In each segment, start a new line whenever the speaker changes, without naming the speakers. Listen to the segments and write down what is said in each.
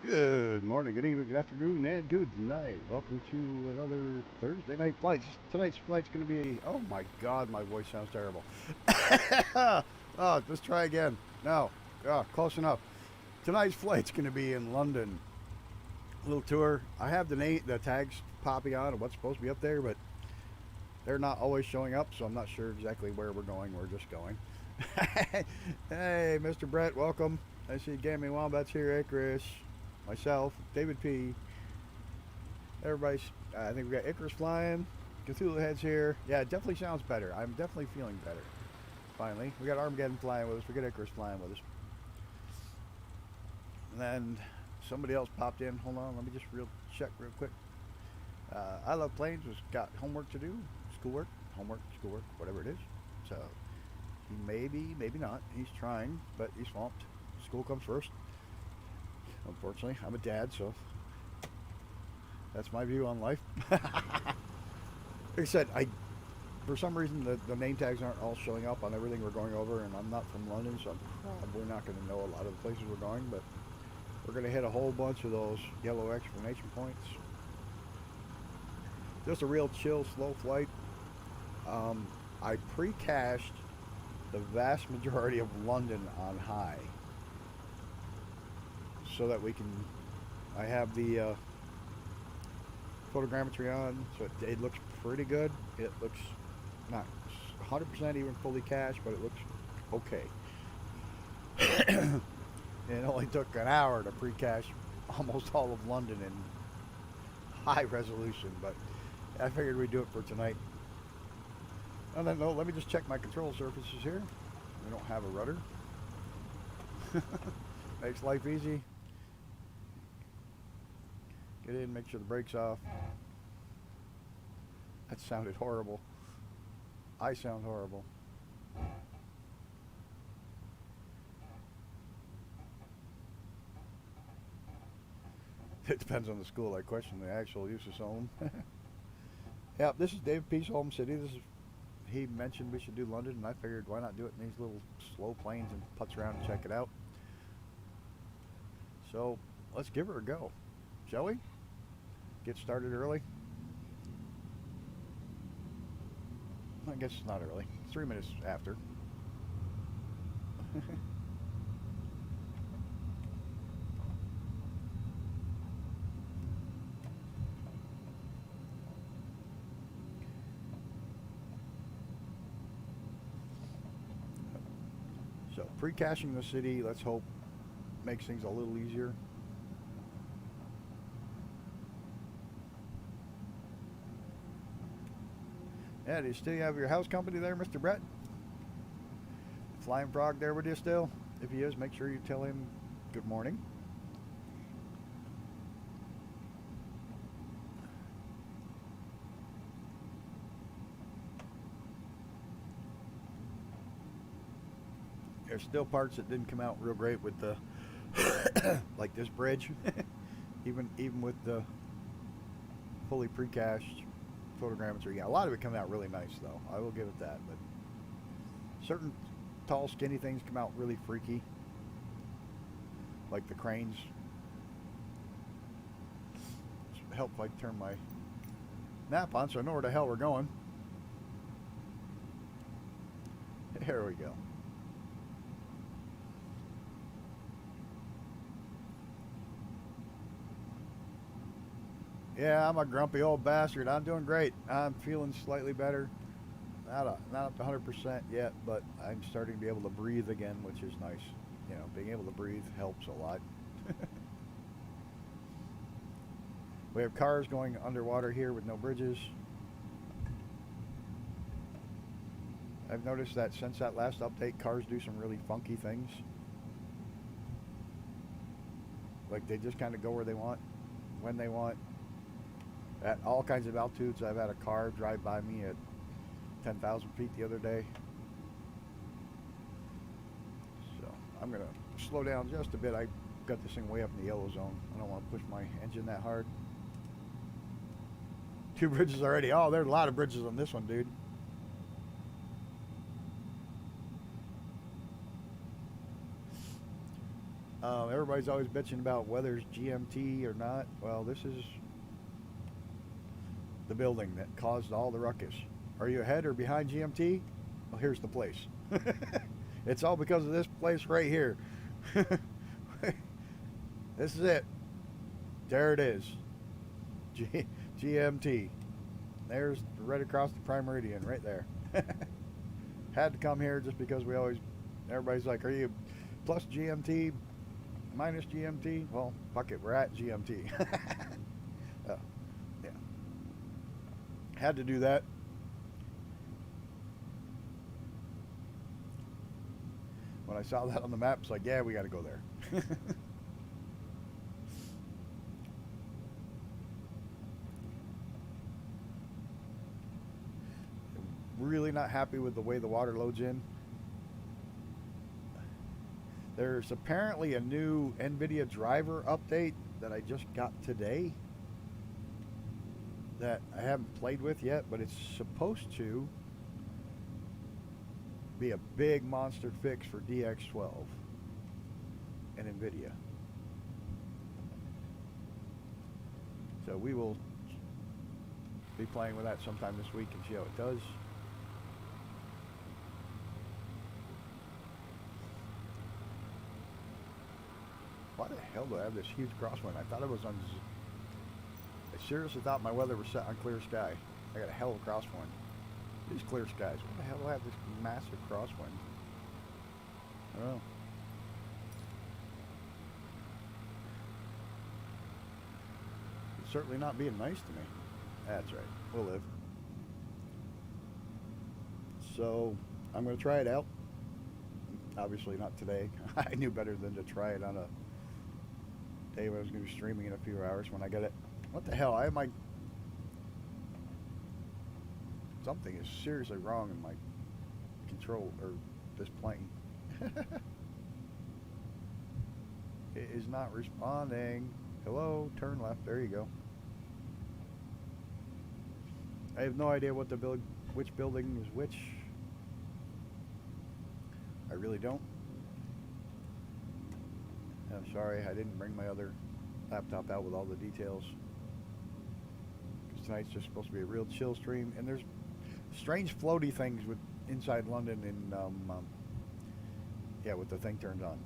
Good morning, good evening, good afternoon, and good night. Welcome to another Thursday night flights. Tonight's flight's going to be. Oh my God, my voice sounds terrible. Oh, let's try again. No, close enough. Tonight's flight's going to be in London. A little tour. I have the tags popping on of what's supposed to be up there, but they're not always showing up, so I'm not sure exactly where we're going. We're just going. Hey, Mr. Brett, welcome. I see Gaming Wombats here. Hey, Chris. Myself, David P. Everybody's. I think we got Icarus flying. Cthulhu heads here. Yeah, it definitely sounds better. I'm definitely feeling better. Finally, we got Armageddon flying with us. We got Icarus flying with us. And then somebody else popped in. Hold on, let me just check real quick. I love planes. Has got homework to do, schoolwork, whatever it is. So he maybe not. He's trying, but he's swamped. School comes first. Unfortunately, I'm a dad, so that's my view on life. Like I said, for some reason the name tags aren't all showing up on everything we're going over, and I'm not from London, so I'm probably not going to know a lot of the places we're going, but we're going to hit a whole bunch of those yellow exclamation points. Just a real chill, slow flight. I pre-cached the vast majority of London on high, so that we can. I have the photogrammetry on, so it looks pretty good. It looks not 100% even fully cached, but it looks okay. It only took an hour to pre-cache almost all of London in high resolution, but I figured we'd do it for tonight. On that note, let me just check my control surfaces here. We don't have a rudder. Makes life easy. Get in, make sure the brake's off. That sounded horrible. I sound horrible. It depends on the school. I question the actual use of home. Yeah, this is Dave P's home city. He mentioned we should do London, and I figured why not do it in these little slow planes and putz around and check it out. So let's give her a go, shall we? Get started early. I guess it's not early. It's 3 minutes after. So pre-caching the city, let's hope, makes things a little easier. Yeah, do you still have your house company there, Mr. Brett? Flying Frog there with you still? If he is, make sure you tell him good morning. There's still parts that didn't come out real great with the like this bridge. even with the fully pre-cached photogrammetry. Yeah, a lot of it come out really nice though. I will give it that. But certain tall, skinny things come out really freaky, like the cranes. Help if I turn my map on so I know where the hell we're going. There we go. Yeah, I'm a grumpy old bastard. I'm doing great. I'm feeling slightly better. Not up to 100% yet, but I'm starting to be able to breathe again, which is nice. You know, being able to breathe helps a lot. We have cars going underwater here with no bridges. I've noticed that since that last update, cars do some really funky things. Like they just kind of go where they want, when they want. At all kinds of altitudes, I've had a car drive by me at 10,000 feet the other day. So I'm going to slow down just a bit. I got this thing way up in the yellow zone. I don't want to push my engine that hard. 2 bridges already. Oh, there's a lot of bridges on this one, dude. Everybody's always bitching about whether it's GMT or not. Well, this is the building that caused all the ruckus. Are you ahead or behind GMT? Well, here's the place. It's all because of this place right here. This is it. There it is. GMT. There's right across the prime meridian right there. Had to come here just because everybody's like, are you plus GMT, minus GMT? Well, fuck it, we're at GMT. Oh, yeah. Had to do that. When I saw that on the map, it's like, yeah, we got to go there. Really not happy with the way the water loads in. There's apparently a new NVIDIA driver update that I just got today that I haven't played with yet, but it's supposed to be a big monster fix for DX12 and NVIDIA. So we will be playing with that sometime this week and see how it does. Why the hell do I have this huge crosswind? I thought it was on... I seriously thought my weather was set on clear sky. I got a hell of a crosswind. These clear skies. What the hell do I have this massive crosswind? I don't know. It's certainly not being nice to me. That's right. We'll live. So, I'm going to try it out. Obviously not today. I knew better than to try it on a day when I was going to be streaming in a few hours when I get it. What the hell? I have my... Something is seriously wrong in my control, or this plane. It is not responding. Hello, turn left. There you go. I have no idea what which building is which. I really don't. I'm sorry, I didn't bring my other laptop out with all the details. Because tonight's just supposed to be a real chill stream, and there's strange floaty things with inside London and yeah, with the thing turned on.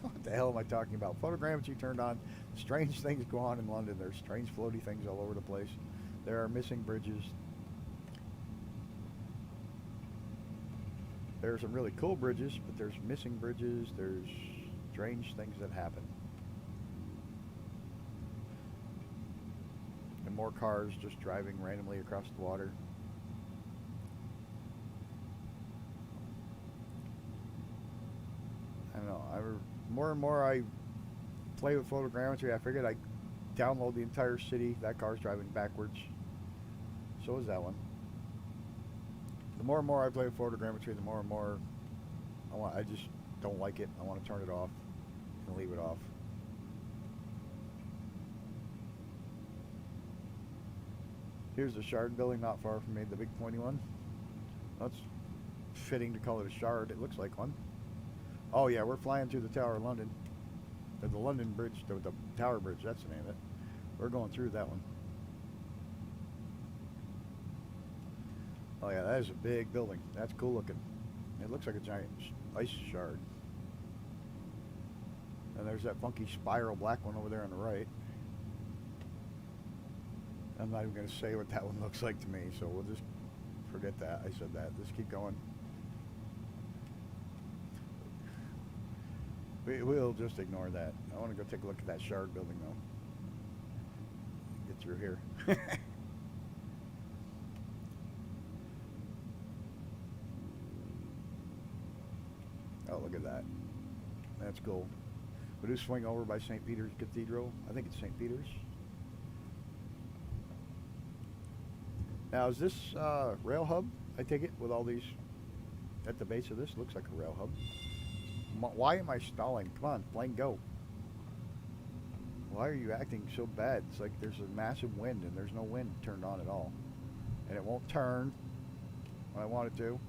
What the hell am I talking about? Photogrammetry turned on. Strange things go on in London. There's strange floaty things all over the place. There are missing bridges. There are some really cool bridges, but there's missing bridges. There's strange things that happen. And more cars just driving randomly across the water. I don't know. More and more I play with photogrammetry, I figured I'd download the entire city. That car's driving backwards. So is that one. The more and more I play with photogrammetry, the more and more I just don't like it. I want to turn it off and leave it off. Here's the shard building not far from me, the big pointy one. That's fitting to call it a shard. It looks like one. Oh yeah, we're flying through the Tower of London. The London Bridge, the Tower Bridge, that's the name of it. We're going through that one. Oh yeah, that is a big building. That's cool looking. It looks like a giant ice shard. And there's that funky spiral black one over there on the right. I'm not even going to say what that one looks like to me, so we'll just forget that. I said that. Just keep going. We'll just ignore that. I want to go take a look at that shard building, though. Get through here. Oh, look at that. That's cool. We do swing over by St. Peter's Cathedral. I think it's St. Peter's. Now, is this rail hub, I take it, with all these at the base of this? Looks like a rail hub. Why am I stalling? Come on, plane, go. Why are you acting so bad? It's like there's a massive wind, and there's no wind turned on at all. And it won't turn when I want it to.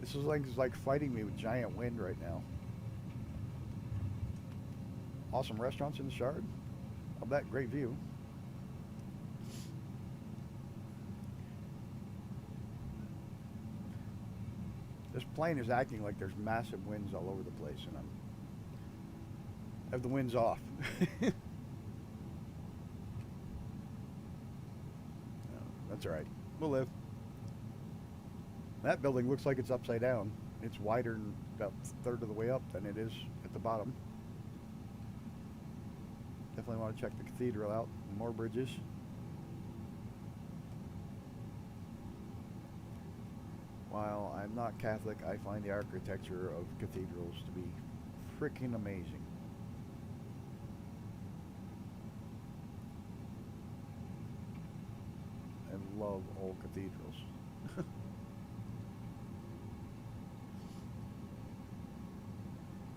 This is like fighting me with giant wind right now. Awesome restaurants in the Shard. I'll bet. Great view. This plane is acting like there's massive winds all over the place, and I have the winds off. That's all right. We'll live. That building looks like it's upside down. It's wider and about a third of the way up than it is at the bottom. Definitely want to check the cathedral out. More bridges. While I'm not Catholic, I find the architecture of cathedrals to be freaking amazing. I love old cathedrals.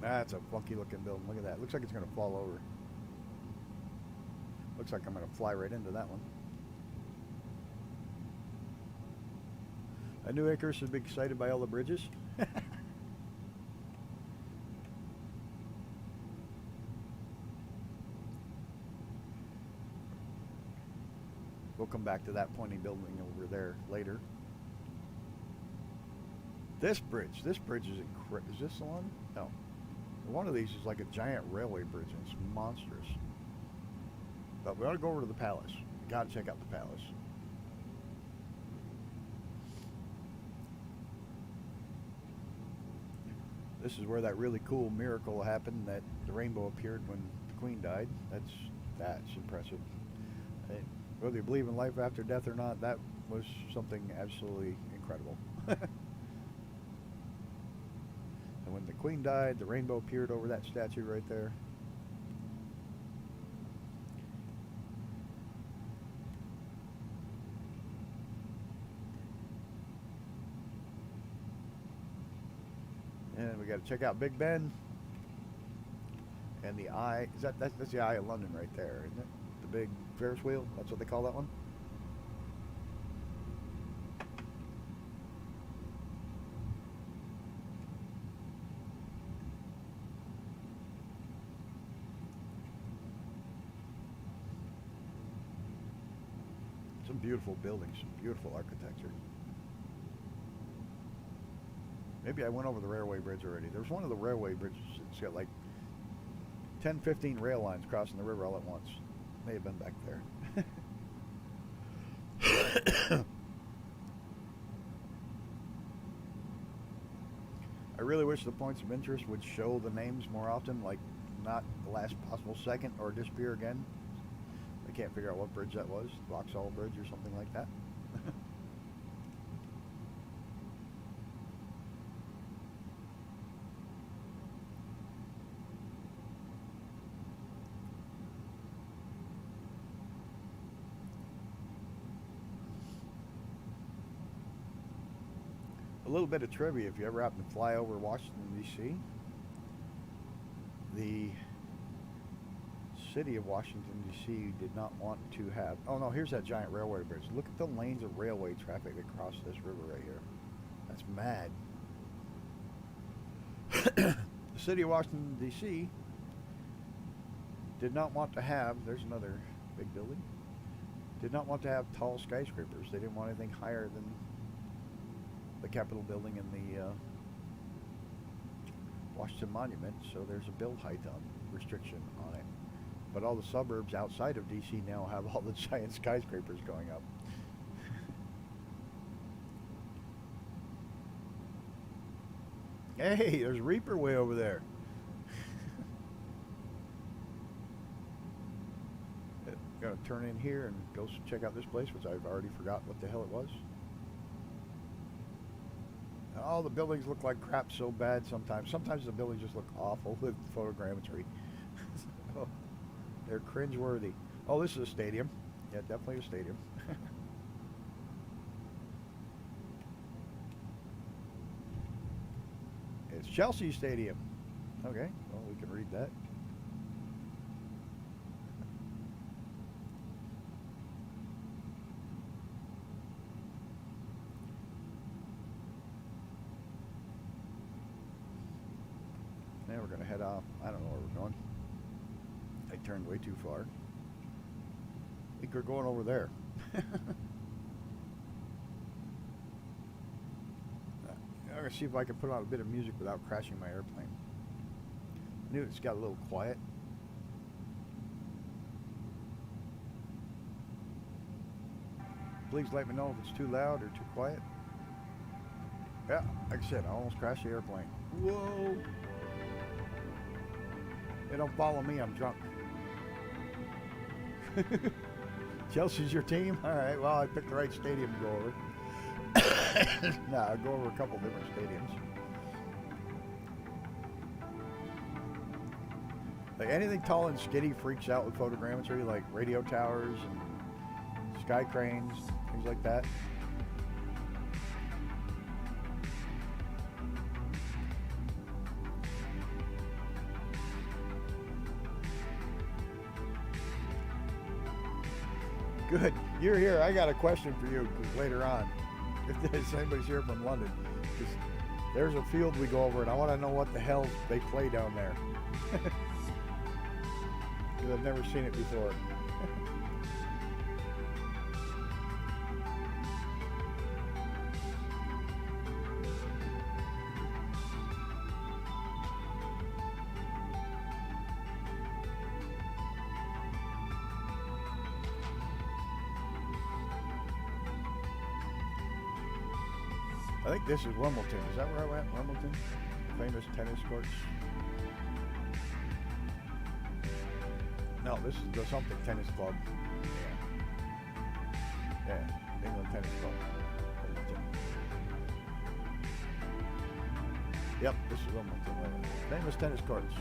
That's a funky looking building. Look at that. Looks like it's going to fall over. Looks like I'm going to fly right into that one. I knew Icarus would be excited by all the bridges. We'll come back to that pointy building over there later. This bridge is incredible. Is this the one? No. One of these is like a giant railway bridge, and it's monstrous. But we ought to go over to the palace. We got to check out the palace. This is where that really cool miracle happened, that the rainbow appeared when the Queen died. That's impressive. Whether you believe in life after death or not, that was something absolutely incredible. And when the Queen died, the rainbow appeared over that statue right there. And we got to check out Big Ben and the Eye. That's the Eye of London right there, isn't it? The big Ferris wheel. That's what they call that one. Some beautiful buildings, some beautiful architecture. Maybe I went over the railway bridge already. There's one of the railway bridges that's got like 10, 15 rail lines crossing the river all at once. May have been back there. I really wish the points of interest would show the names more often, like not the last possible second or disappear again. I can't figure out what bridge that was. Vauxhall Bridge or something like that. A little bit of trivia, if you ever happen to fly over Washington, D.C., the city of Washington, D.C. did not want to have... Oh, no, here's that giant railway bridge. Look at the lanes of railway traffic that cross this river right here. That's mad. The city of Washington, D.C. did not want to have... There's another big building. Did not want to have tall skyscrapers. They didn't want anything higher than the Capitol building and the Washington Monument, so there's a build height restriction on it. But all the suburbs outside of DC now have all the giant skyscrapers going up. Hey, there's Reaper way over there. Gonna turn in here and go check out this place, which I've already forgot what the hell it was. Oh, the buildings look like crap so bad sometimes. Sometimes the buildings just look awful with photogrammetry. Oh, they're cringeworthy. Oh, this is a stadium. Yeah, definitely a stadium. It's Chelsea Stadium. Okay, well, we can read that. we're going to head off. I don't know where we're going. I turned way too far. I think we're going over there. I'm going to see if I can put on a bit of music without crashing my airplane. I knew it's got a little quiet. Please let me know if it's too loud or too quiet. Yeah, like I said, I almost crashed the airplane. Whoa! They don't follow me, I'm drunk. Chelsea's your team? Alright, well, I picked the right stadium to go over. Nah, I'll go over a couple different stadiums. Like anything tall and skinny freaks out with photogrammetry, like radio towers and sky cranes, things like that. Good. You're here. I got a question for you later on. If anybody's here from London, there's a field we go over, and I want to know what the hell they play down there. Because I've never seen it before. I think this is Wimbledon. Is that where I went? Wimbledon? Famous tennis courts? No, this is the something tennis club. Yeah. Yeah, England Tennis Club. Wimbledon. Yep, this is Wimbledon. Famous tennis courts.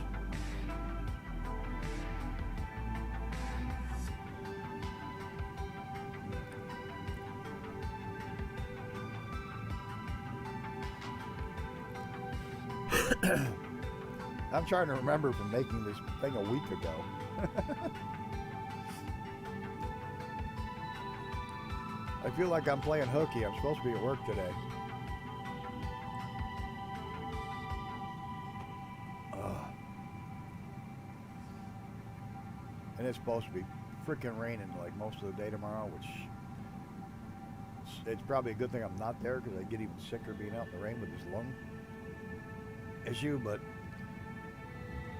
I'm trying to remember from making this thing a week ago. I feel like I'm playing hooky. I'm supposed to be at work today. And it's supposed to be freaking raining like most of the day tomorrow, which it's probably a good thing I'm not there because I get even sicker being out in the rain with this lung issue, but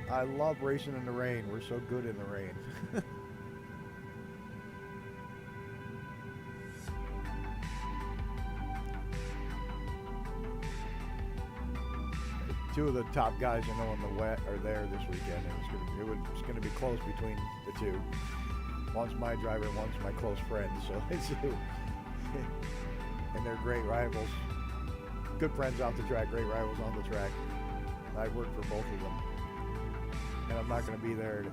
I love racing in the rain. We're so good in the rain. Two of the top guys I know in the wet are there this weekend, and it's going to be close between the two. One's my driver, and one's my close friend. So it's and they're great rivals. Good friends off the track, great rivals on the track. I work for both of them. And I'm not going to be there, and it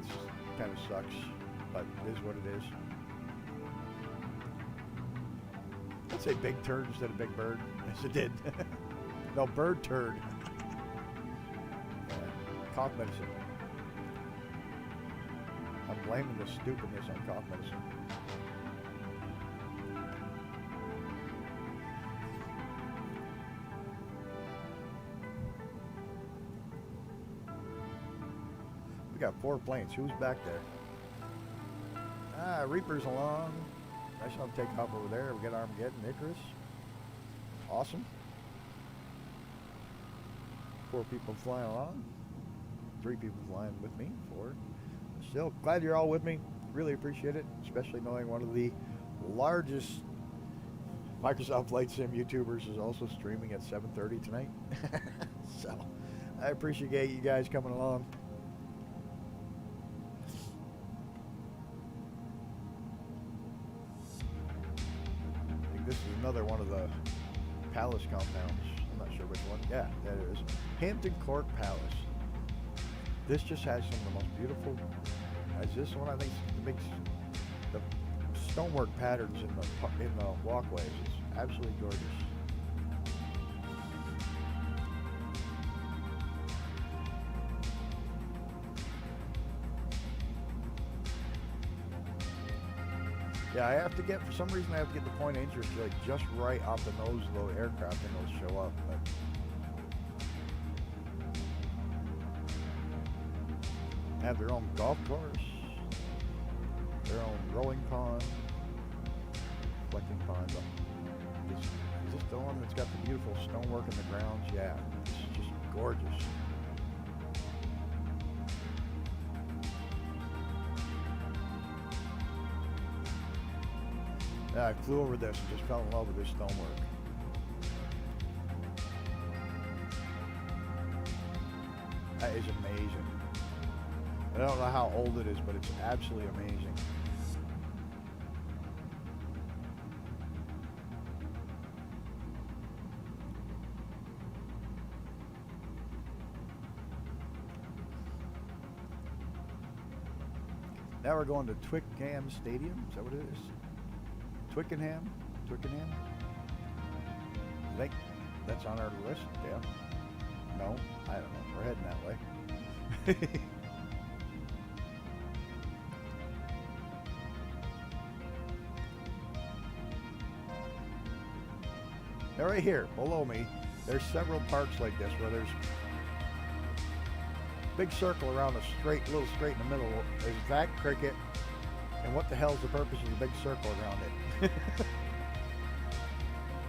kind of sucks, but it is what it is. I'd say big turd instead of big bird. Yes, it did. No, bird turd. Cough medicine. I'm blaming the stupidness on cough medicine. We got 4 planes. Who's back there? Ah, Reaper's along. I shall take off over there. We got Armageddon, Icarus. Awesome. 4 people flying along. 3 people flying with me. 4. Still glad you're all with me. Really appreciate it, especially knowing one of the largest Microsoft Flight Sim YouTubers is also streaming at 7:30 tonight. So I appreciate you guys coming along. I think this is another one of the palace compounds. I'm not sure which one. Yeah, that is Hampton Court Palace. This just has some of the most beautiful, as this one I think makes the stonework patterns in the walkways. It's absolutely gorgeous. Yeah, I have to get, for some reason I have to get the point of interest like just right off the nose of the aircraft and it'll show up. But Have their own golf course, their own rolling pond, reflecting pond. Is this the one that's got the beautiful stonework in the grounds? Yeah, it's just gorgeous. Yeah, I flew over this and just fell in love with this stonework. That is amazing. I don't know how old it is, but it's absolutely amazing. Now we're going to Twickenham Stadium. Is that what it is? Twickenham? Twickenham? I think that's on our list, yeah. No? I don't know. We're heading that way. Now right here, below me, there's several parks like this where there's big circle around a little straight in the middle. There's that cricket, and what the hell's the purpose of the big circle around it?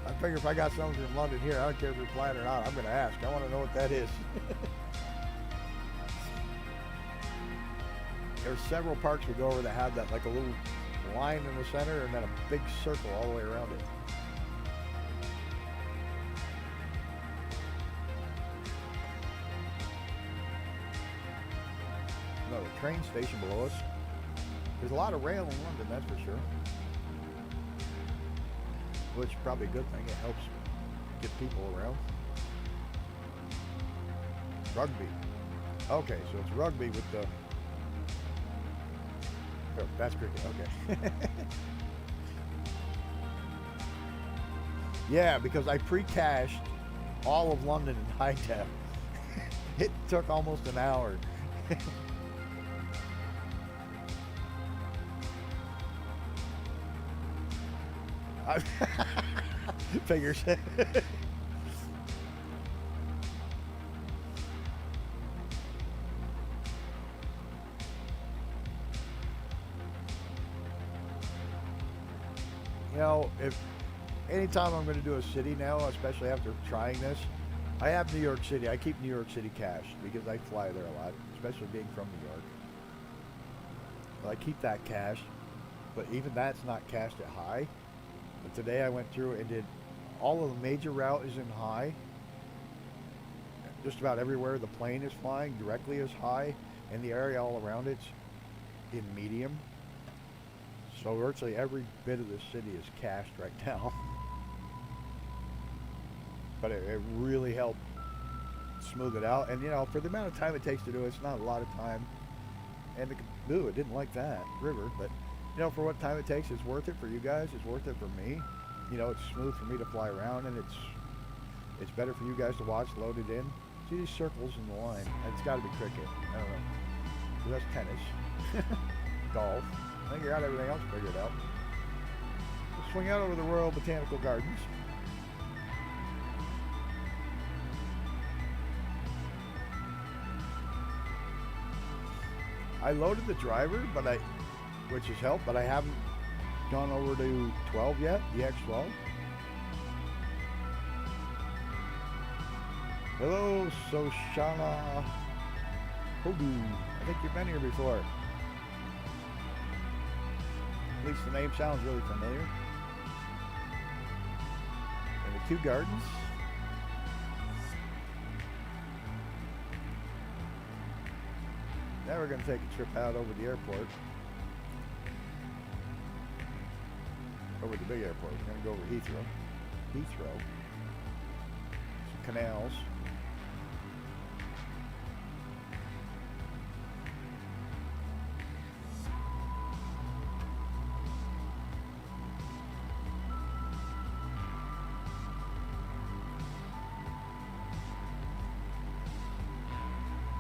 I figure if I got someone from London here, I don't care if you're flying or not, I'm going to ask. I want to know what that is. There's several parks we go over that have that, like a little line in the center and then a big circle all the way around it. Another train station below us. There's a lot of rail in London, that's for sure. Which is probably a good thing. It helps get people around. Rugby. Okay, so it's rugby with the... Oh, that's cricket, okay. Yeah, because I pre-cached all of London in high def. It took almost an hour. Figures. You know, if anytime I'm going to do a city now, especially after trying this, I have New York City. I keep New York City cached because I fly there a lot, especially being from New York. But I keep that cached, but even that's not cached at high. But today I went through and did all of the major route is in high. Just about everywhere the plane is flying directly is high, and the area all around it's in medium. So virtually every bit of the city is cached right now. But it really helped smooth it out. And you know, for the amount of time it takes to do it, it's not a lot of time. And it didn't like that river, but you know, for what time it takes, it's worth it for you guys. It's worth it for me. You know, it's smooth for me to fly around, and it's better for you guys to watch, load it in. See these circles in the line? It's got to be cricket. I don't know. So that's tennis, golf. I think you got everything else figured out. Let's swing out over the Royal Botanical Gardens. I loaded the driver, which has helped, but I haven't gone over to 12 yet, the X12. Hello, Soshana Hodu. I think you've been here before. At least the name sounds really familiar. And the Kew Gardens. Now we're going to take a trip out over the airport. Over the big airport. We're going to go over Heathrow. Some canals.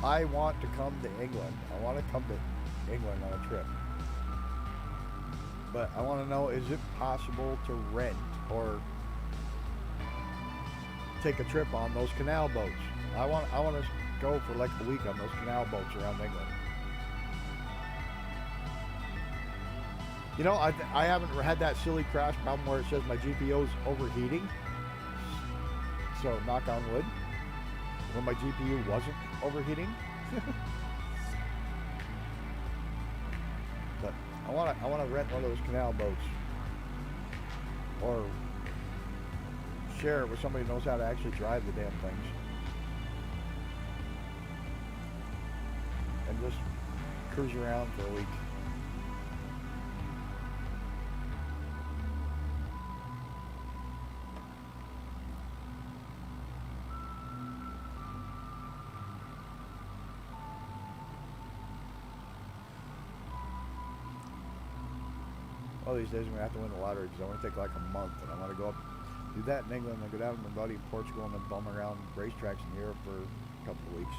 I want to come to England. I want to come to England on a trip. But I want to know, is it possible to rent or take a trip on those canal boats? I want to go for like a week on those canal boats around England. You know, I haven't had that silly crash problem where it says my GPU's overheating. So knock on wood. When my GPU wasn't overheating. But I wanna rent one of those canal boats. Or share it with somebody who knows how to actually drive the damn things. And just cruise around for a week. All these days I'm gonna have to win the lottery because I want to take like a month and I want to go up, do that in England, and go down with my buddy in Portugal and then bum around racetracks in Europe for a couple of weeks.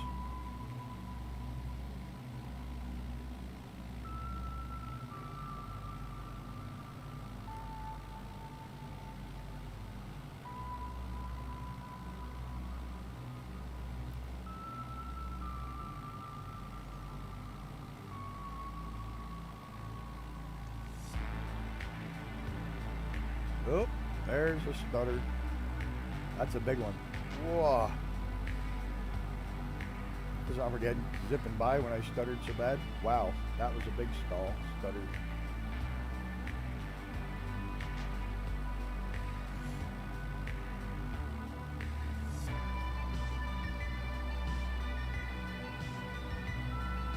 Oh, there's a stutter. That's a big one. Whoa. Because I'm forgetting, zipping by when I stuttered so bad. Wow, that was a big stutter.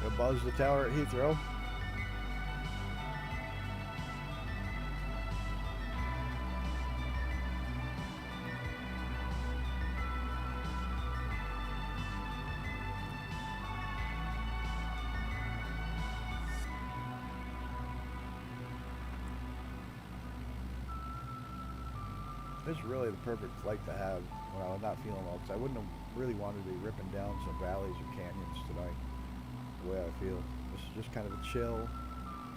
Gonna buzz the tower at Heathrow. This is really the perfect flight to have when I'm not feeling well, because I wouldn't have really wanted to be ripping down some valleys or canyons tonight, the way I feel. This is just kind of a chill,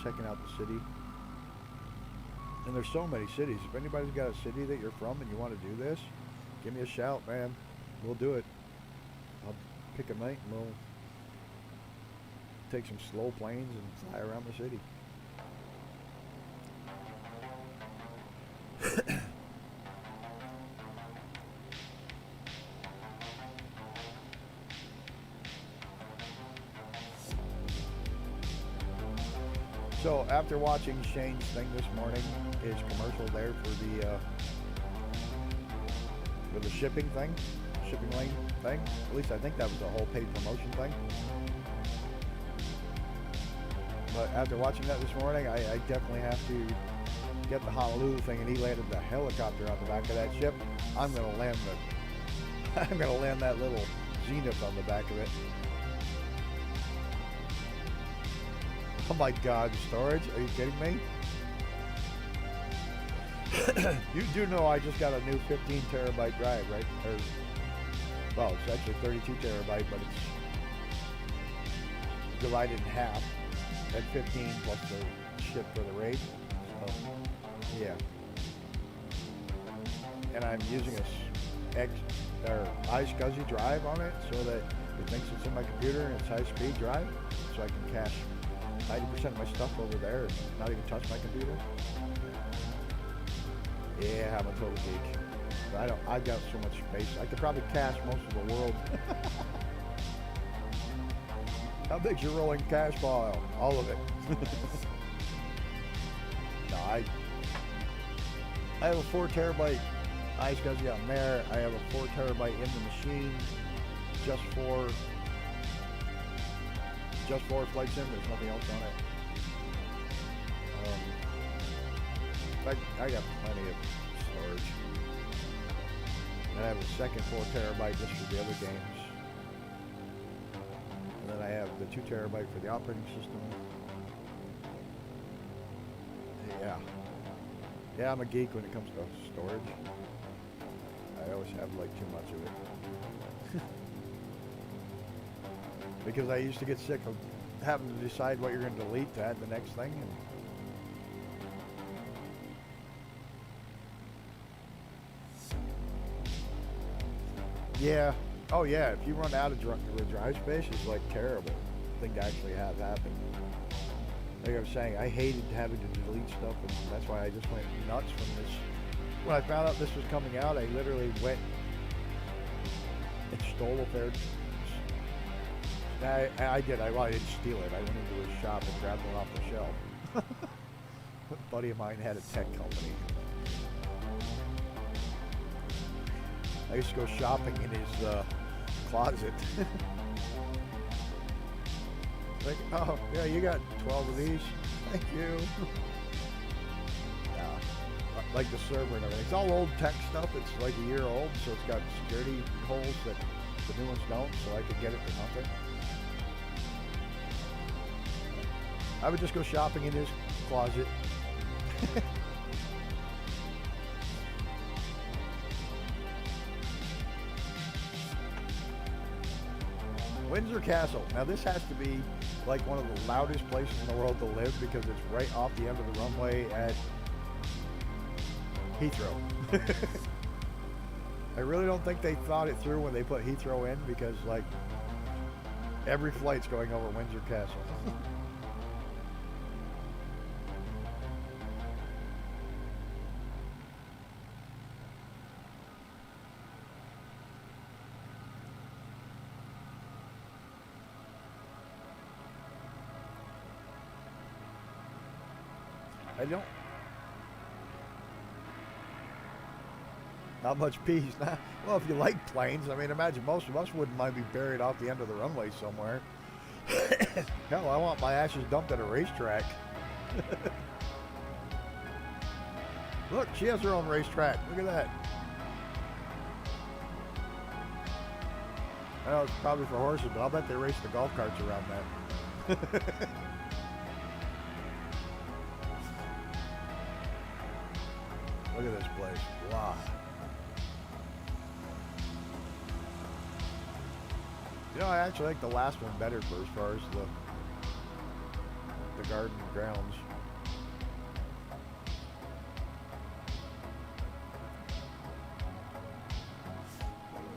checking out the city. And there's so many cities. If anybody's got a city that you're from and you want to do this, give me a shout, man. We'll do it. I'll pick a night and we'll take some slow planes and fly around the city. So after watching Shane's thing this morning, his commercial there for the shipping thing, shipping lane thing, at least I think that was the whole paid promotion thing. But after watching that this morning, I definitely have to get the Honolulu thing, and he landed the helicopter on the back of that ship. I'm gonna land that little Zenith on the back of it. Oh my God, storage? Are you kidding me? You do know I just got a new 15 terabyte drive, right? Or, well, it's actually 32 terabyte, but it's divided in half at 15 plus the ship for the RAID. So, yeah. And I'm using a iSCSI drive on it so that it thinks it's in my computer and it's high-speed drive, so I can cache 90% of my stuff over there and not even touch my computer. Yeah, I'm a total geek. I've got so much space. I could probably cache most of the world. How big's your rolling cache file? All of it. No, I have a 4 terabyte iSCSI on there. I have a 4 terabyte in the machine just for Flight Sim. There's nothing else on it. I got plenty of storage. And I have a second 4 terabyte just for the other games. And then I have the 2 terabyte for the operating system. Yeah, I'm a geek when it comes to storage. I always have like too much of it. Because I used to get sick of having to decide what you're going to delete to add the next thing. And yeah. Oh yeah, if you run out of drive space, it's like terrible thing to actually have happen. like I was saying, I hated having to delete stuff, and that's why I just went nuts from this. When I found out this was coming out, I literally went and stole a pair. I did. I didn't steal it. I went into his shop and grabbed one off the shelf. A buddy of mine had a tech company. I used to go shopping in his closet. Like, oh, yeah, you got 12 of these. Thank you. Yeah. Like the server and everything. It's all old tech stuff. It's like a year old, so it's got security holes that the new ones don't, so I could get it for nothing. I would just go shopping in his closet. Windsor Castle. Now this has to be like one of the loudest places in the world to live because it's right off the end of the runway at Heathrow. I really don't think they thought it through when they put Heathrow in because like every flight's going over Windsor Castle. I don't. Not much peace. Well, if you like planes, I mean, imagine most of us wouldn't mind being buried off the end of the runway somewhere. Hell, I want my ashes dumped at a racetrack. Look, she has her own racetrack. Look at that. I know it's probably for horses, but I'll bet they race the golf carts around that. Look at this place. Wow. You know, I actually like the last one better for as far as the garden grounds.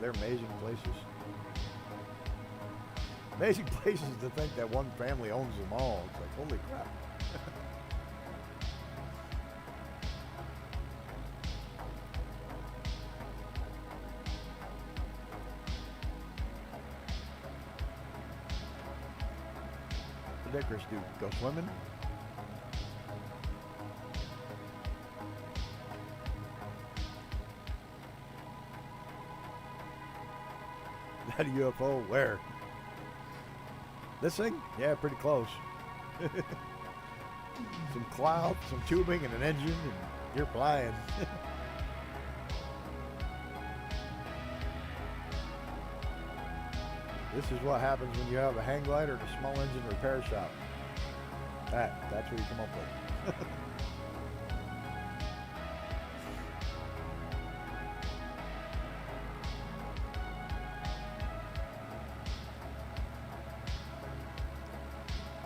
They're amazing places. Amazing places to think that one family owns them all. It's like, holy crap. Dickers do go swimming. That UFO where? This thing? Yeah, pretty close. Some clouds, some tubing, and an engine, and you're flying. This is what happens when you have a hang glider and a small engine repair shop. That's what you come up with.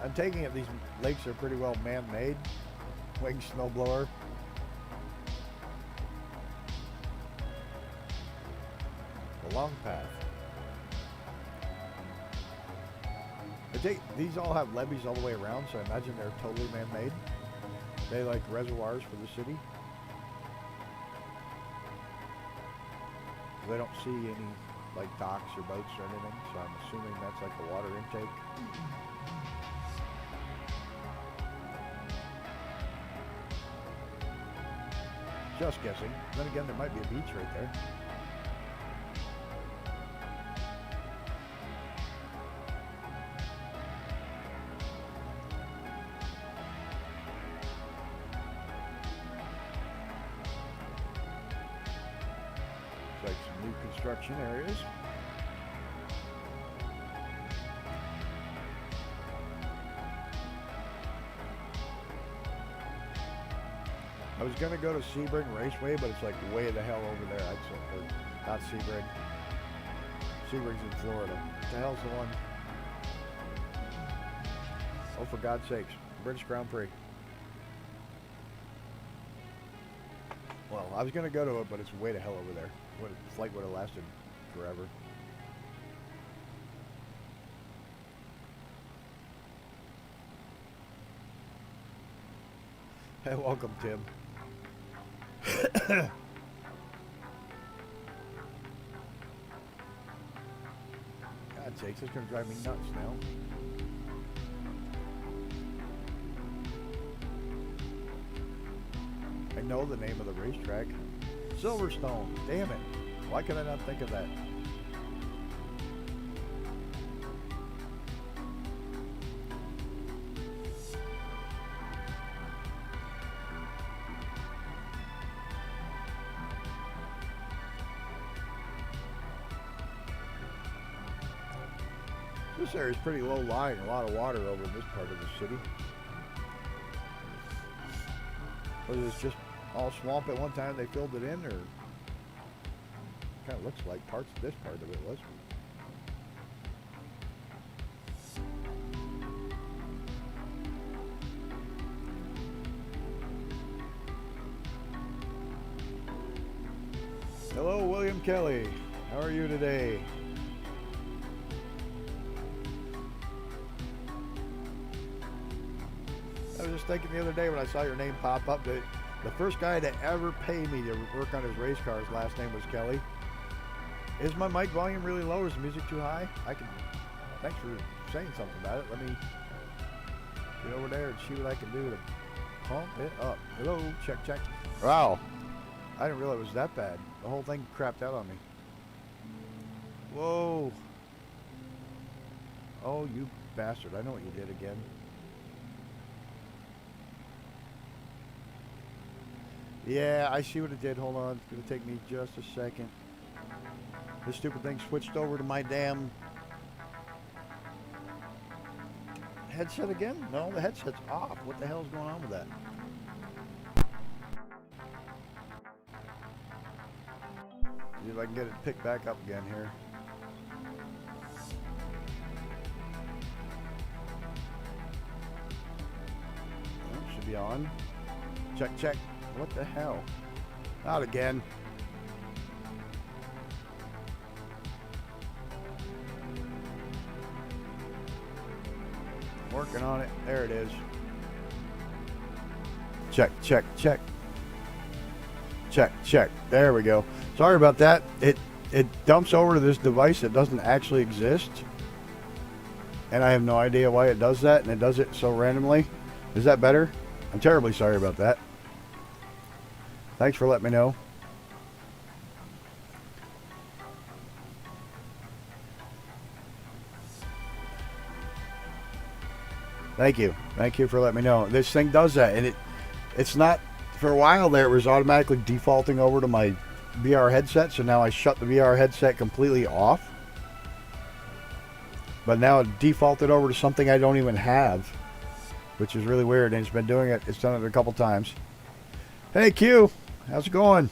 I'm taking it these lakes are pretty well man-made. Wing snowblower. The long path. These all have levees all the way around, so I imagine they're totally man-made. They like reservoirs for the city. They don't see any like docks or boats or anything, so I'm assuming that's like the water intake. Just guessing. Then again, there might be a beach right there. Like some new construction areas. I was gonna go to Sebring Raceway, but it's like way the hell over there. I'd say, not Sebring. Sebring's in Florida. What the hell's the one? Oh, for God's sakes, British Grand Prix. Well, I was gonna go to it, but it's way the hell over there. The flight would have lasted forever. Hey, welcome, Tim. God sakes, it's gonna drive me nuts now. I know the name of the racetrack. Silverstone. Damn it. Why could I not think of that? This area is pretty low lying, a lot of water over in this part of the city. Was it just all swamp at one time they filled it in, or kind of looks like parts of this part of it was. Hello, William Kelly. How are you today? I was just thinking the other day when I saw your name pop up that the first guy to ever pay me to work on his race cars, last name was Kelly. Is my mic volume really low? Is the music too high? Thanks for saying something about it. Let me get over there and see what I can do to pump it up. Hello, check, check. Wow, I didn't realize it was that bad. The whole thing crapped out on me. Whoa. Oh, you bastard. I know what you did again. Yeah, I see what it did. Hold on. It's going to take me just a second. This stupid thing switched over to my damn headset again? No, the headset's off. What the hell is going on with that? See if I can get it picked back up again here. Well, should be on. Check, check. What the hell? Not again. Working on it. There it is. Check, check, check. Check, check. There we go. Sorry about that. It dumps over to this device that doesn't actually exist. And I have no idea why it does that, and it does it so randomly. Is that better? I'm terribly sorry about that. Thanks for letting me know. Thank you. Thank you for letting me know. This thing does that, and it's not, for a while there, it was automatically defaulting over to my VR headset, so now I shut the VR headset completely off. But now it defaulted over to something I don't even have, which is really weird, and it's been doing it. It's done it a couple times. Hey, Q. How's it going?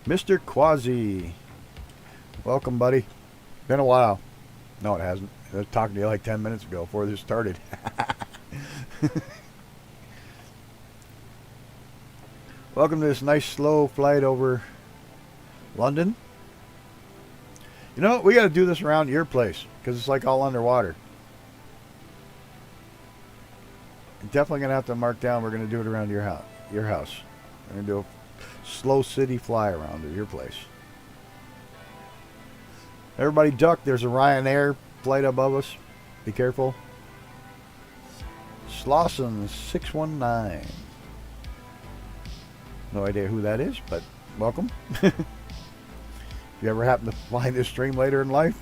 Mr. Quasi. Welcome, buddy. Been a while. No, it hasn't. I was talking to you like 10 minutes ago before this started. Welcome to this nice slow flight over London. You know, we got to do this around your place because it's like all underwater. I'm definitely going to have to mark down we're going to do it around your house. We're going to do a slow city fly around to your place. Everybody duck. There's a Ryanair flight above us. Be careful. Slauson 619. No idea who that is, but welcome. If you ever happen to find this stream later in life.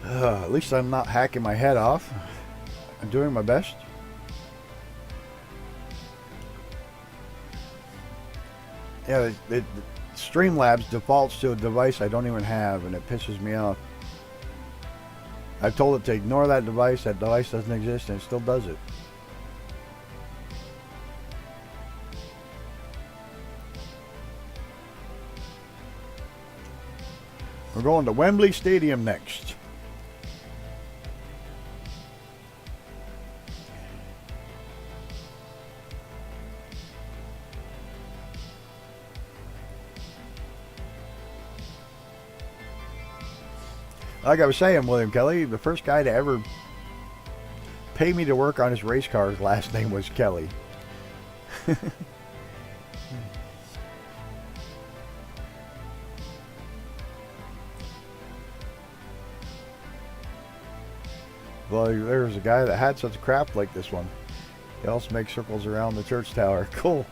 At least I'm not hacking my head off. I'm doing my best. Yeah, Streamlabs defaults to a device I don't even have, and it pisses me off. I've told it to ignore that device doesn't exist, and it still does it. We're going to Wembley Stadium next. Like I was saying, William Kelly, the first guy to ever pay me to work on his race car, his last name was Kelly. Well, there was a guy that had such a craft like this one. He also makes circles around the church tower. Cool.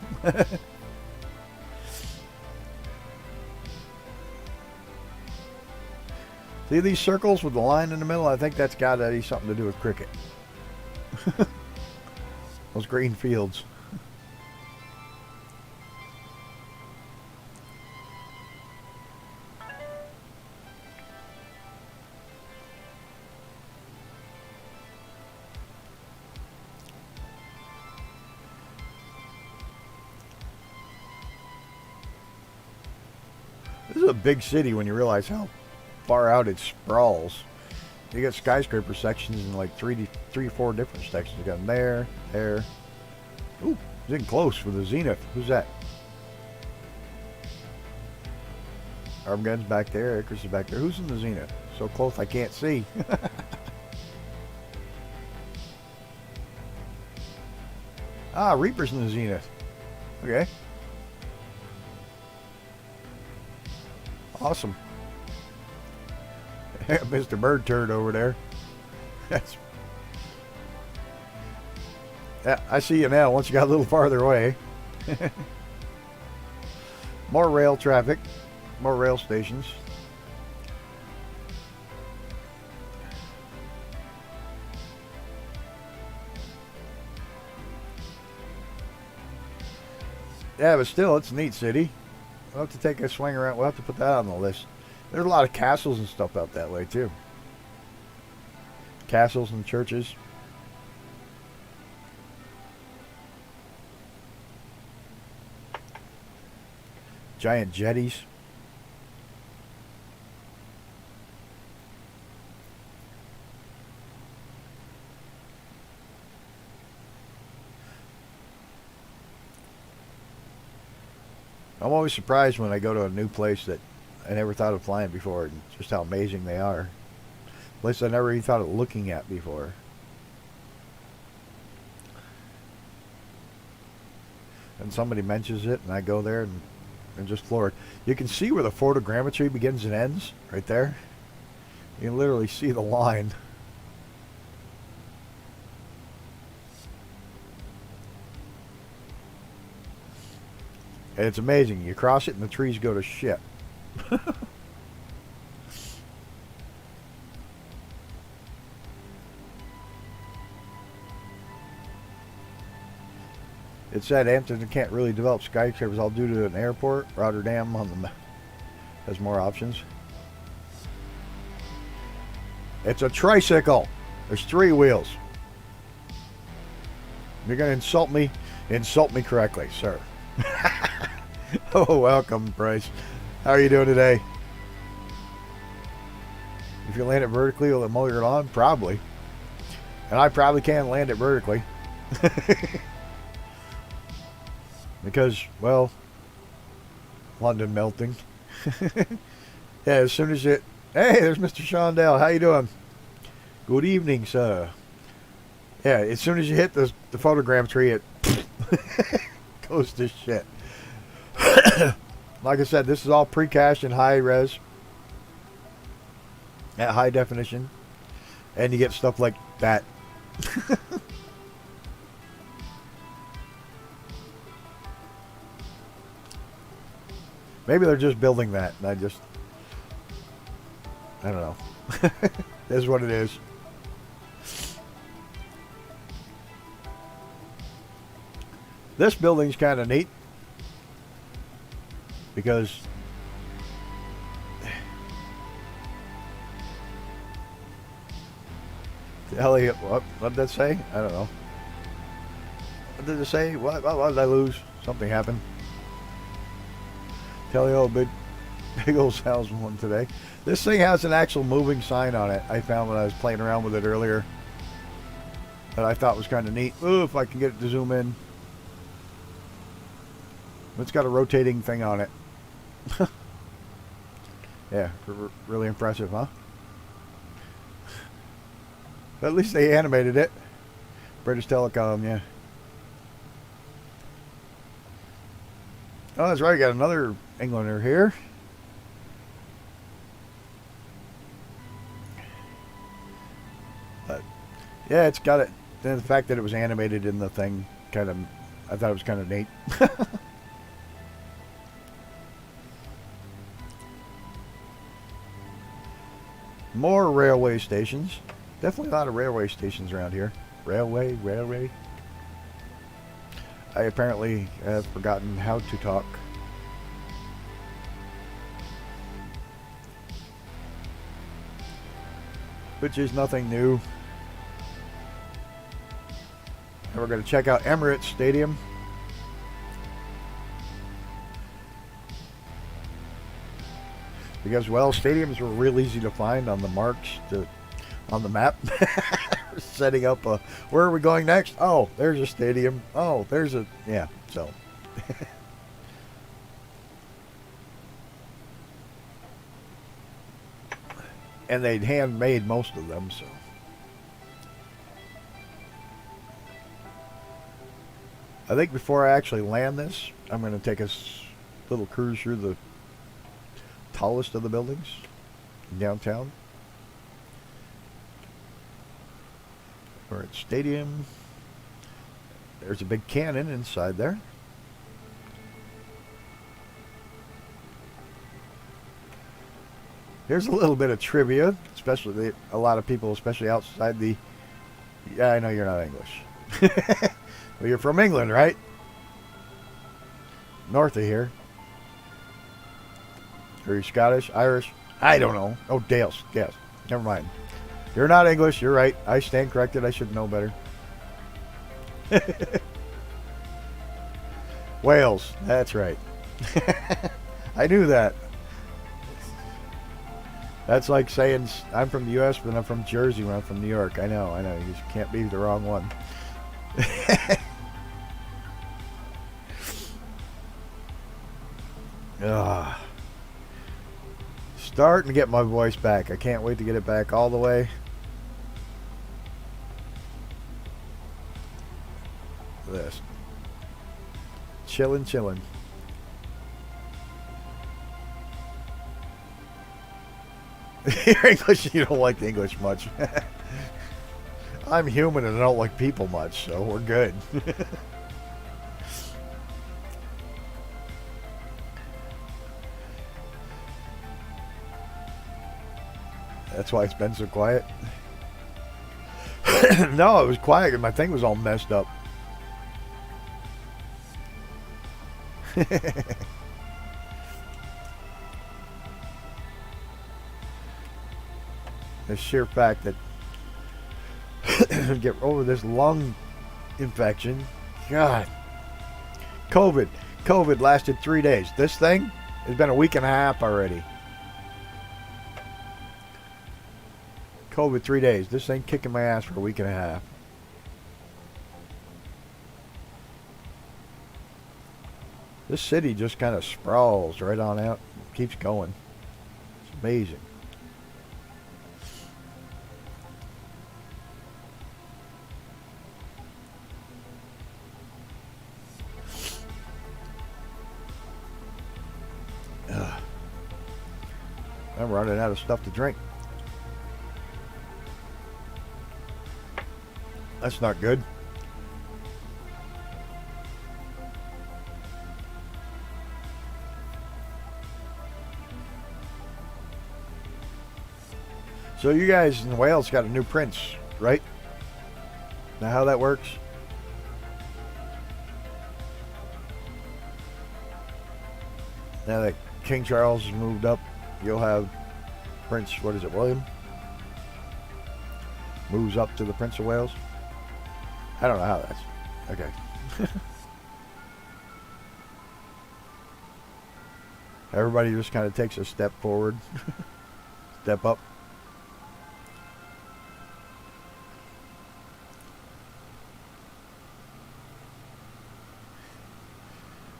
See these circles with the line in the middle? I think that's got to be something to do with cricket. Those green fields. This is a big city when you realize how far out it sprawls. You got skyscraper sections in like three or four different sections. You got them there, there. Ooh, he's in close with the Zenith. Who's that? Armageddon's back there. Icarus is back there. Who's in the Zenith? So close I can't see. Ah, Reaper's in the Zenith. Okay. Awesome. Mr. Bird Turd over there. That's. Yeah, I see you now once you got a little farther away. More rail traffic. More rail stations. Yeah, but still, it's a neat city. We'll have to take a swing around. We'll have to put that on the list. There's a lot of castles and stuff out that way, too. Castles and churches. Giant jetties. I'm always surprised when I go to a new place that I never thought of flying before, and just how amazing they are. Place I never even thought of looking at before. And somebody mentions it, and I go there and just floored. You can see where the photogrammetry begins and ends, right there. You can literally see the line. And it's amazing. You cross it and the trees go to shit. It said Amsterdam can't really develop skyscrapers all due to an airport. Rotterdam has more options. It's a tricycle. There's 3 wheels. You're going to insult me? Insult me correctly, sir. Oh, welcome, Bryce. How are you doing today? If you land it vertically, will it mow your lawn? Probably. And I probably can land it vertically. Because, well, London melting. Yeah, as soon as it... Hey, there's Mr. Shondell. How you doing? Good evening, sir. Yeah, as soon as you hit the photogrammetry, it goes to shit. Like I said, this is all pre-cached in high res. At high definition. And you get stuff like that. Maybe they're just building that, and I don't know. It is what it is. This building's kind of neat because Elliot, what did that say? I don't know. What did it say? What did I lose? Something happened. Telio, big old salesman one today. This thing has an actual moving sign on it. I found when I was playing around with it earlier. That I thought was kind of neat. Ooh, if I can get it to zoom in. It's got a rotating thing on it. Yeah, really impressive, huh? At least they animated it. British Telecom, yeah. Oh, that's right. Got another Englander here. But yeah, it's got it. And the fact that it was animated in the thing, kind of, I thought it was kind of neat. More railway stations. Definitely a lot of railway stations around here. Railway. I apparently have forgotten how to talk. Which is nothing new. And we're going to check out Emirates Stadium. Because, well, stadiums were real easy to find on the marks on the map. Setting up a, where are we going next? Oh, there's a stadium. Oh, there's a, yeah, so. And they'd handmade most of them, so. I think before I actually land this, I'm going to take a little cruise through the tallest of the buildings in downtown. We're at Stadium. There's a big cannon inside there. Here's a little bit of trivia, especially a lot of people, especially outside the. Yeah, I know you're not English. Well, you're from England, right? North of here. Are you Scottish? Irish? I don't know. Oh, Dales. Yes. Never mind. You're not English. You're right. I stand corrected. I should know better. Wales. That's right. I knew that. That's like saying I'm from the U.S., but I'm from Jersey when I'm from New York. I know. You just can't be the wrong one. Starting to get my voice back. I can't wait to get it back all the way. This. Chillin'. You're English, you don't like the English much. I'm human and I don't like people much, so we're good. That's why it's been so quiet. No, it was quiet because my thing was all messed up. The sheer fact that get over this lung infection. God. COVID lasted 3 days. This thing has been a week and a half already. COVID 3 days. This thing kicking my ass for a week and a half. This city just kind of sprawls right on out. Keeps going. It's amazing. I'm running out of stuff to drink. That's not good. So you guys in Wales got a new prince, right? Now how that works? Now that King Charles has moved up, you'll have Prince, what is it, William? Moves up to the Prince of Wales. I don't know how that's. Okay. Everybody just kind of takes a step forward. Step up.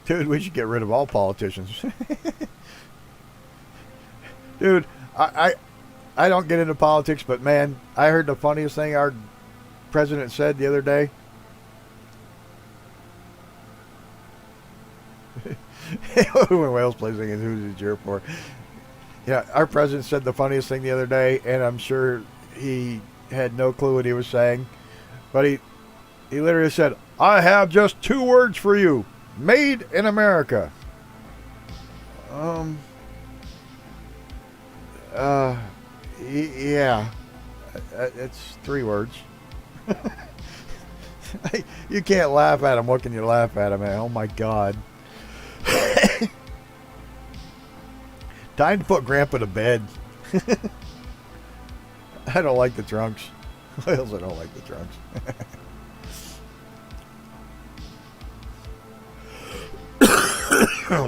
Dude, we should get rid of all politicians. Dude, I don't get into politics, but man, I heard the funniest thing our president said the other day. When Wales plays singing "Who's It Cheer For?" Yeah, our president said the funniest thing the other day, and I'm sure he had no clue what he was saying, but he literally said, "I have just 2 words for you: made in America." Yeah, it's 3 words. You can't laugh at him. What can you laugh at him, man? Oh my God. Time to put Grandpa to bed. I don't like the trunks. I also don't like the trunks.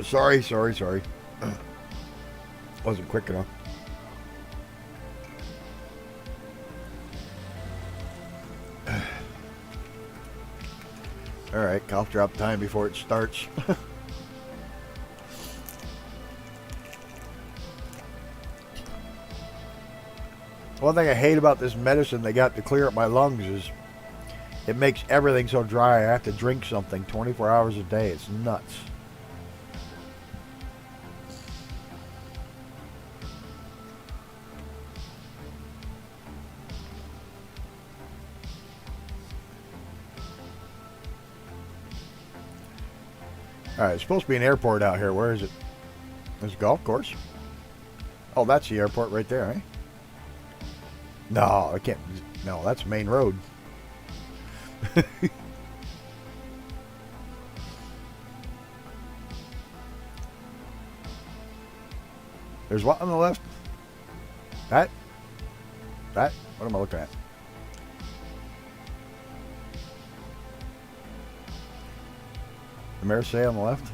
Sorry. Wasn't quick enough. Alright, cough drop time before it starts. One thing I hate about this medicine they got to clear up my lungs is it makes everything so dry. I have to drink something 24 hours a day. It's nuts. Alright, it's supposed to be an airport out here. Where is it? There's a golf course. Oh, that's the airport right there, eh? No, I can't. No, that's main road. There's what on the left? That? What am I looking at? The Marseille on the left?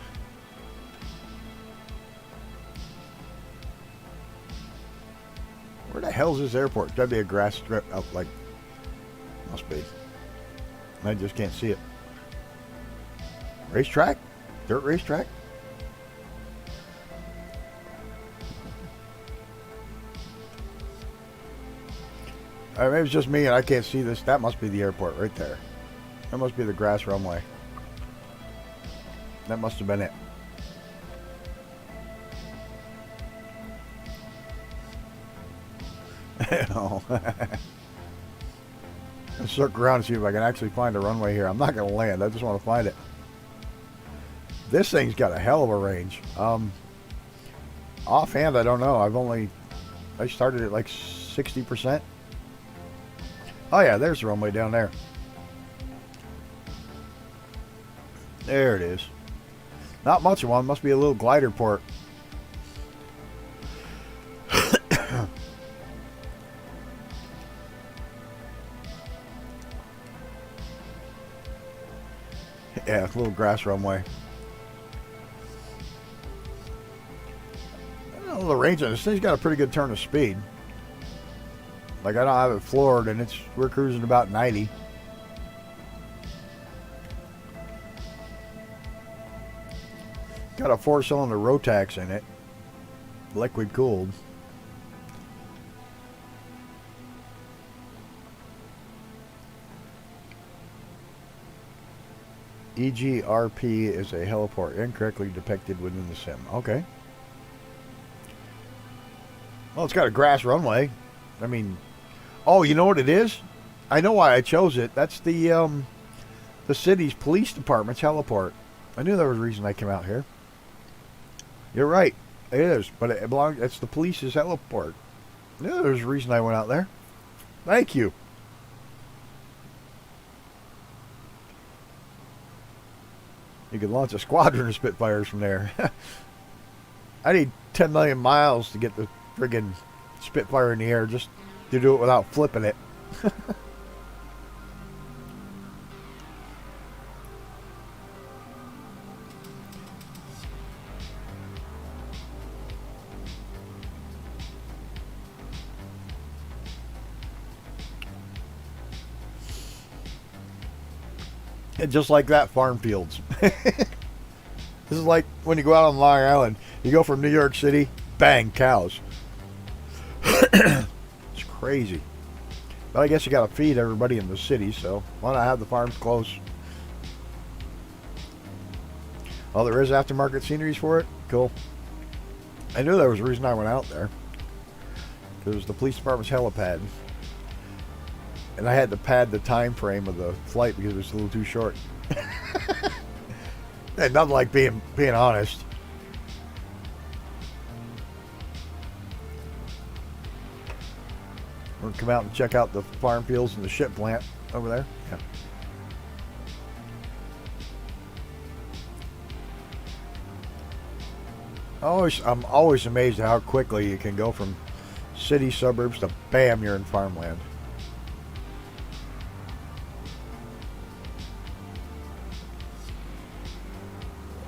Where the hell's this airport? Gotta be a grass strip out, like, must be. I just can't see it. Racetrack? Dirt racetrack? Maybe it's just me and I can't see this. That must be the airport right there. That must be the grass runway. That must have been it. No. Let's circle around and see if I can actually find a runway here. I'm not going to land. I just want to find it. This thing's got a hell of a range. Offhand, I don't know. I started at like 60%. Oh yeah, there's the runway down there. There it is. Not much of one. Must be a little glider port. Yeah, a little grass runway. I don't know the range on this thing's got a pretty good turn of speed. Like I don't have it floored, and we're cruising about 90. Got a 4-cylinder Rotax in it, liquid cooled. EGRP is a heliport incorrectly depicted within the sim. Okay. Well, it's got a grass runway. I mean, oh, you know what it is? I know why I chose it. That's the city's police department's heliport. I knew there was a reason I came out here. You're right. It is, but it's the police's heliport. Yeah, there's a reason I went out there. Thank you. You could launch a squadron of Spitfires from there. I need 10 million miles to get the friggin' Spitfire in the air just to do it without flipping it. And just like that, farm fields. This is like when you go out on Long Island. You go from New York City, bang, cows. crazy. But I guess you got to feed everybody in the city, so why not have the farms close? Oh, there is aftermarket sceneries for it? Cool. I knew there was a reason I went out there. Because the police department's helipad. And I had to pad the time frame of the flight because it was a little too short. Hey, nothing like being honest. We're going to come out and check out the farm fields and the ship plant over there. Yeah. I'm always amazed at how quickly you can go from city suburbs to bam, you're in farmland.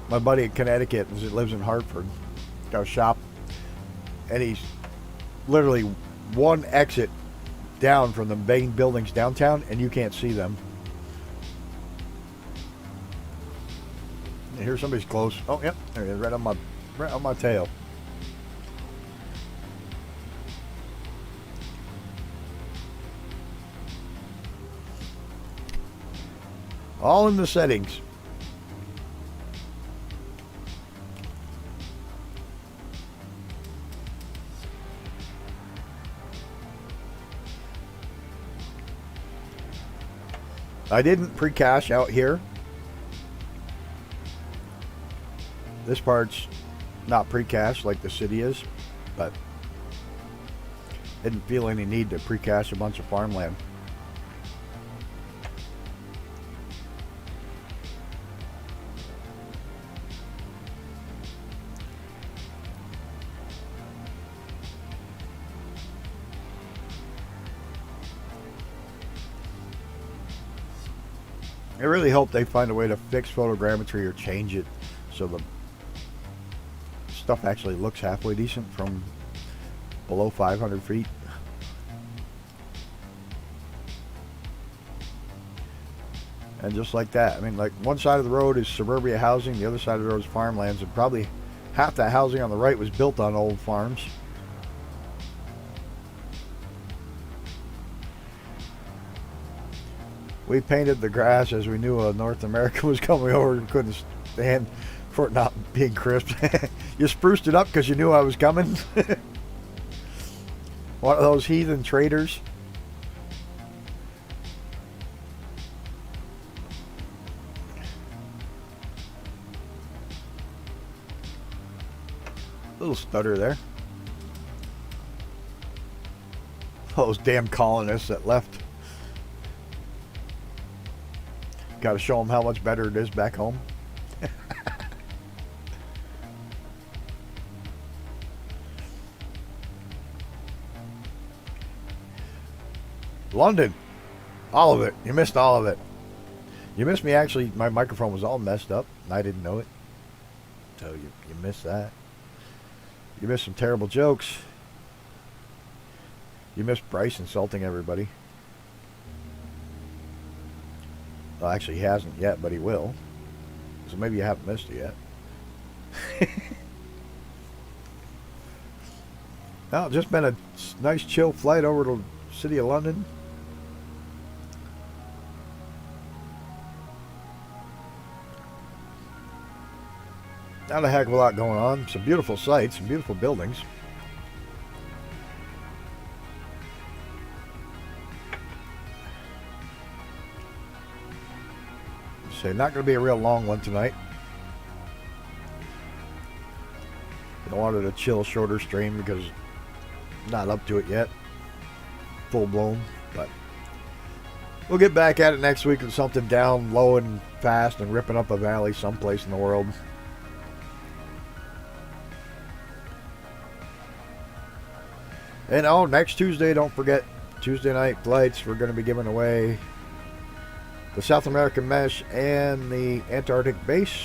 My buddy in Connecticut lives in Hartford. Got a shop, and he's literally one exit down from the main buildings downtown, and you can't see them. Here's somebody's close. Oh, yep, there he is, right on my tail. All in the settings. I didn't pre-cache out here. This part's not pre-cache like the city is, but didn't feel any need to pre-cache a bunch of farmland. I really hope they find a way to fix photogrammetry or change it so the stuff actually looks halfway decent from below 500 feet. And just like that, I mean, like one side of the road is suburbia housing, the other side of the road is farmlands, and probably half that housing on the right was built on old farms. We painted the grass as we knew North America was coming over and couldn't stand for it not being crisp. You spruced it up because you knew I was coming. One of those heathen traders. Little stutter there. Those damn colonists that left. Got to show them how much better it is back home. London. All of it. You missed all of it. You missed me actually. My microphone was all messed up. And I didn't know it. So you missed that. You missed some terrible jokes. You missed Bryce insulting everybody. Well, actually, he hasn't yet, but he will. So maybe you haven't missed it yet. Well, just been a nice chill flight over to the city of London. Not a heck of a lot going on. Some beautiful sights, some beautiful buildings. So not going to be a real long one tonight. I wanted a chill, shorter stream because I'm not up to it yet. Full blown, but we'll get back at it next week with something down low and fast and ripping up a valley someplace in the world. And oh, next Tuesday, don't forget, Tuesday night flights, we're going to be giving away the South American Mesh and the Antarctic Base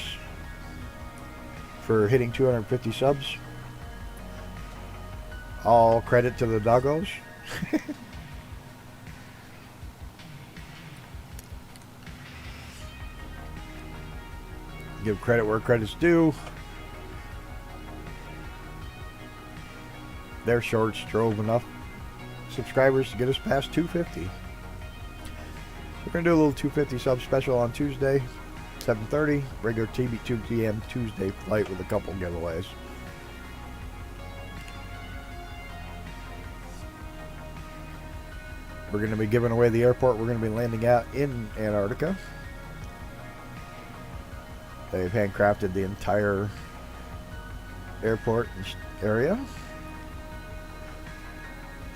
for hitting 250 subs. All credit to the doggos. Give credit where credit's due. Their shorts drove enough subscribers to get us past 250. We're going to do a little 250 sub special on Tuesday, 7:30. Regular TV 2 p.m. Tuesday flight with a couple giveaways. We're going to be giving away the airport we're going to be landing at in Antarctica. They've handcrafted the entire airport area.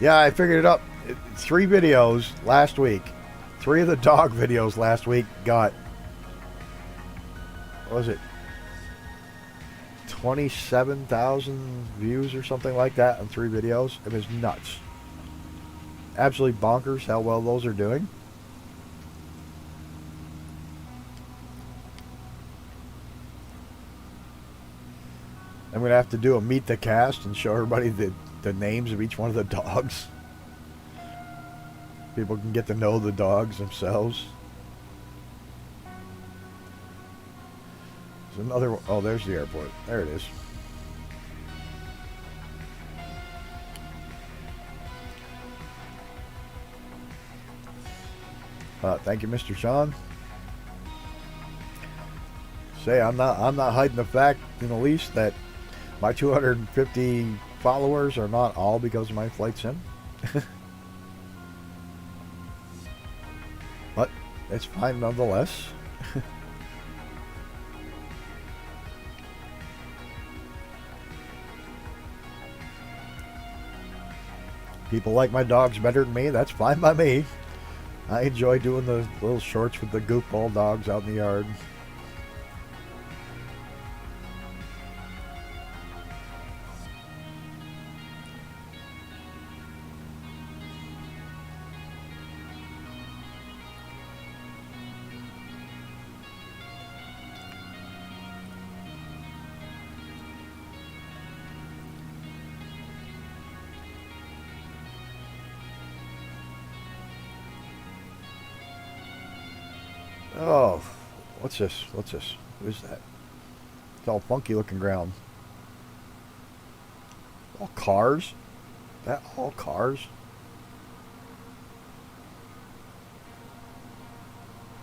Yeah, I figured it up. 3 videos last week. 3 of the dog videos last week got, what was it, 27,000 views or something like that on 3 videos. It was nuts. Absolutely bonkers how well those are doing. I'm going to have to do a meet the cast and show everybody the names of each one of the dogs. People can get to know the dogs themselves. There's another one. Oh, there's the airport. There it is. Thank you, Mr. Sean. Say, I'm not hiding the fact in the least that my 250 followers are not all because of my flight sim. But it's fine nonetheless. People like my dogs better than me. That's fine by me. I enjoy doing the little shorts with the goofball dogs out in the yard. Oh, what's this? What's this? What is that? It's all funky looking ground. All cars? That all cars?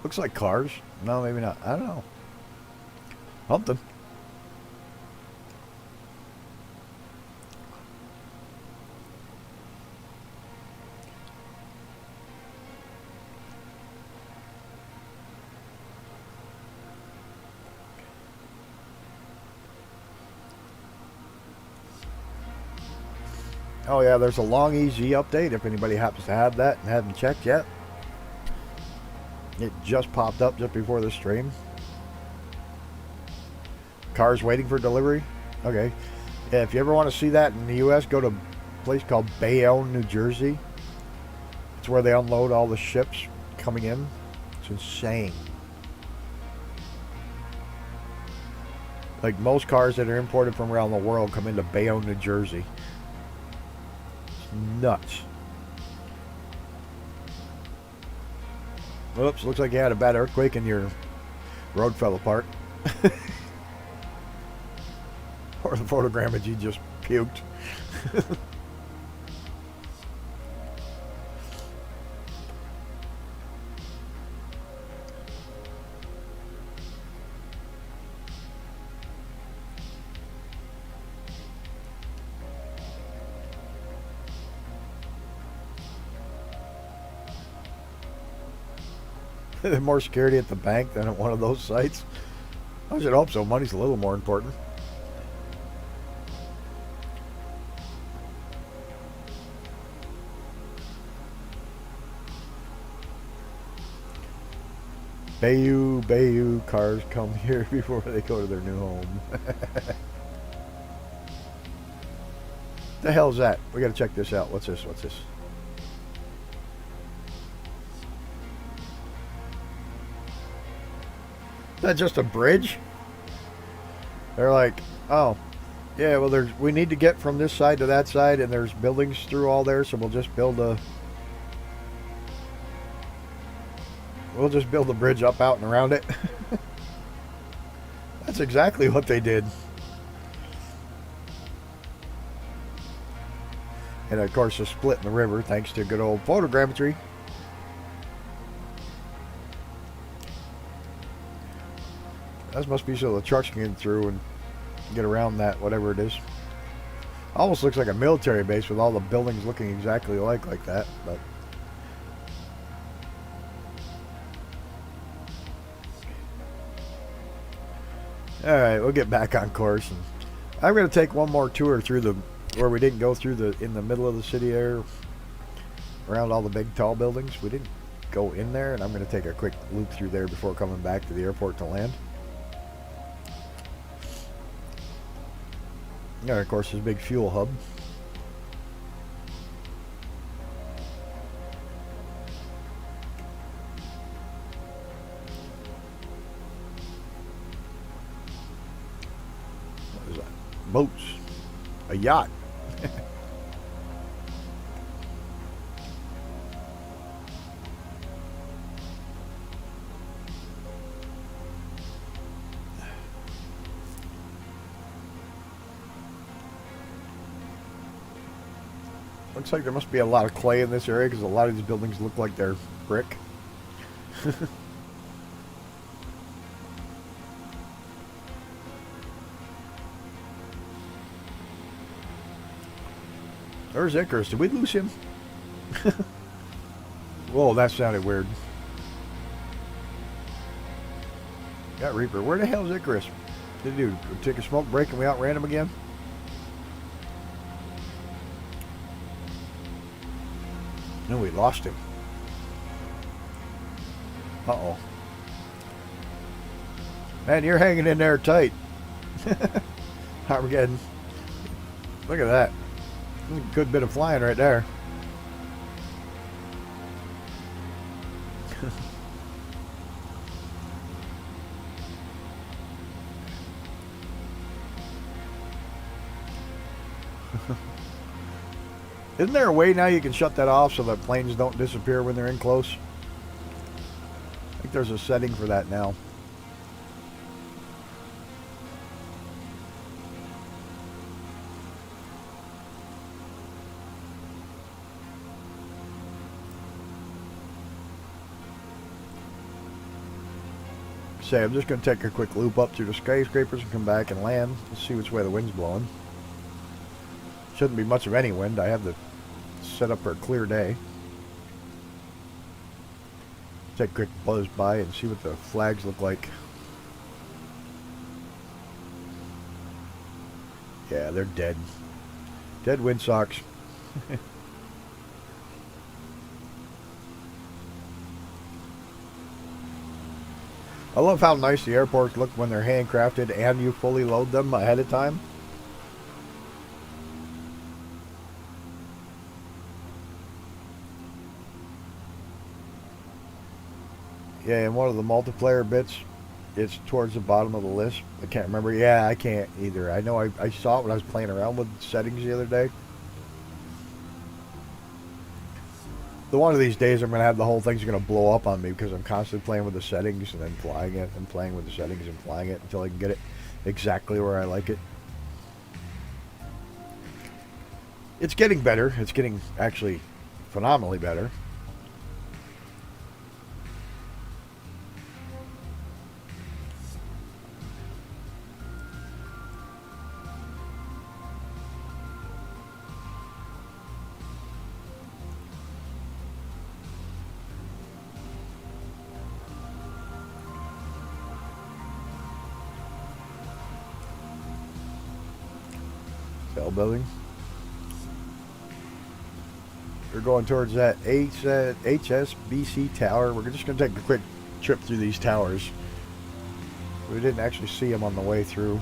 Looks like cars. No, maybe not. I don't know. Something. Oh yeah, there's a long EZ update if anybody happens to have that and hadn't checked yet. It just popped up just before the stream. Cars waiting for delivery. Okay. Yeah, if you ever want to see that in the US, go to a place called Bayonne, New Jersey. It's where they unload all the ships coming in. It's insane. Like most cars that are imported from around the world come into Bayonne, New Jersey. Nuts. Whoops, looks like you had a bad earthquake and your road fell apart. Or the photogram that you just puked. More security at the bank than at one of those sites. I should hope so. Money's a little more important. Bayou, cars come here before they go to their new home. The hell is that? We gotta check this out. What's this? What's this? Is that just a bridge? They're like, oh, yeah, well, we need to get from this side to that side, and there's buildings through all there, so we'll just build a bridge up, out, and around it. That's exactly what they did. And of course, a split in the river thanks to good old photogrammetry. That must be so the trucks can get through and get around that, whatever it is. Almost looks like a military base with all the buildings looking exactly like that, but alright, we'll get back on course. And I'm going to take one more tour through the, where we didn't go through the, in the middle of the city there, around all the big tall buildings. We didn't go in there, and I'm going to take a quick loop through there before coming back to the airport to land. And of course, this big fuel hub. What is that? Boats. A yacht. Looks like there must be a lot of clay in this area because a lot of these buildings look like they're brick. There's Icarus. Did we lose him? Whoa, that sounded weird. Got Reaper. Where the hell is Icarus? Did he do? Take a smoke break and we outran him again? No, we lost him. Uh-oh. Man, you're hanging in there tight. Armageddon. Look at that. Good bit of flying right there. Isn't there a way now you can shut that off so that planes don't disappear when they're in close? I think there's a setting for that now. Say, I'm just going to take a quick loop up through the skyscrapers and come back and land. Let's see which way the wind's blowing. Shouldn't be much of any wind. I have the set up for a clear day. Take a quick buzz by and see what the flags look like. Yeah, they're dead. Dead windsocks. I love how nice the airports look when they're handcrafted and you fully load them ahead of time. Yeah, and one of the multiplayer bits, it's towards the bottom of the list. I can't remember. Yeah, I can't either. I know I saw it when I was playing around with settings the other day. The one of these days I'm going to have the whole thing's going to blow up on me because I'm constantly playing with the settings and then flying it and playing with the settings and flying it until I can get it exactly where I like it. It's getting better. It's getting actually phenomenally better. Building. We're going towards that HSBC tower. We're just going to take a quick trip through these towers. We didn't actually see them on the way through.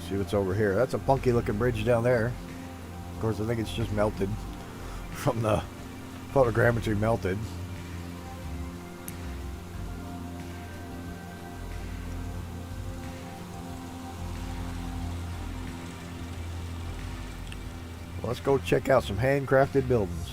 See what's over here. That's a funky looking bridge down there. Of course, I think it's just melted from the photogrammetry melted. Let's go check out some handcrafted buildings.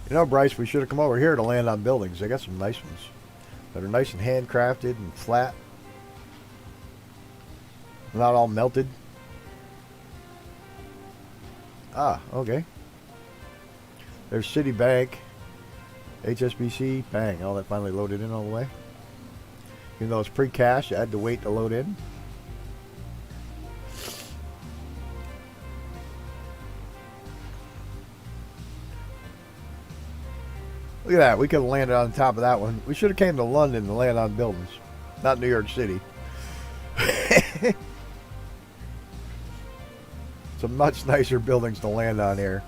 You know, Bryce, we should have come over here to land on buildings. They got some nice ones that are nice and handcrafted and flat. Not all melted. Ah, okay. There's Citibank, HSBC, bang. Oh, that finally loaded in all the way. Even though it's pre-cash, I had to wait to load in. Look at that. We could have landed on top of that one. We should have came to London to land on buildings, not New York City. Some much nicer buildings to land on here.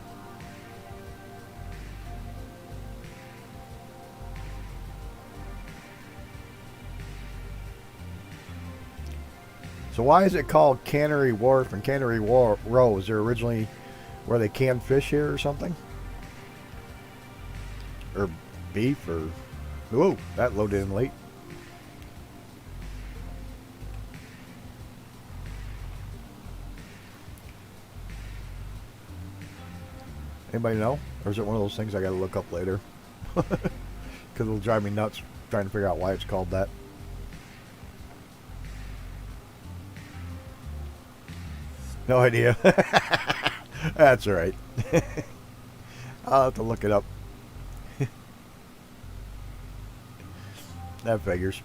So why is it called Cannery Wharf and Cannery Row? Is there originally where they canned fish here or something? Or beef or... Whoa, that loaded in late. Anybody know? Or is it one of those things I gotta look up later? Because it'll drive me nuts trying to figure out why it's called that. No idea. That's alright. I'll have to look it up. That figures.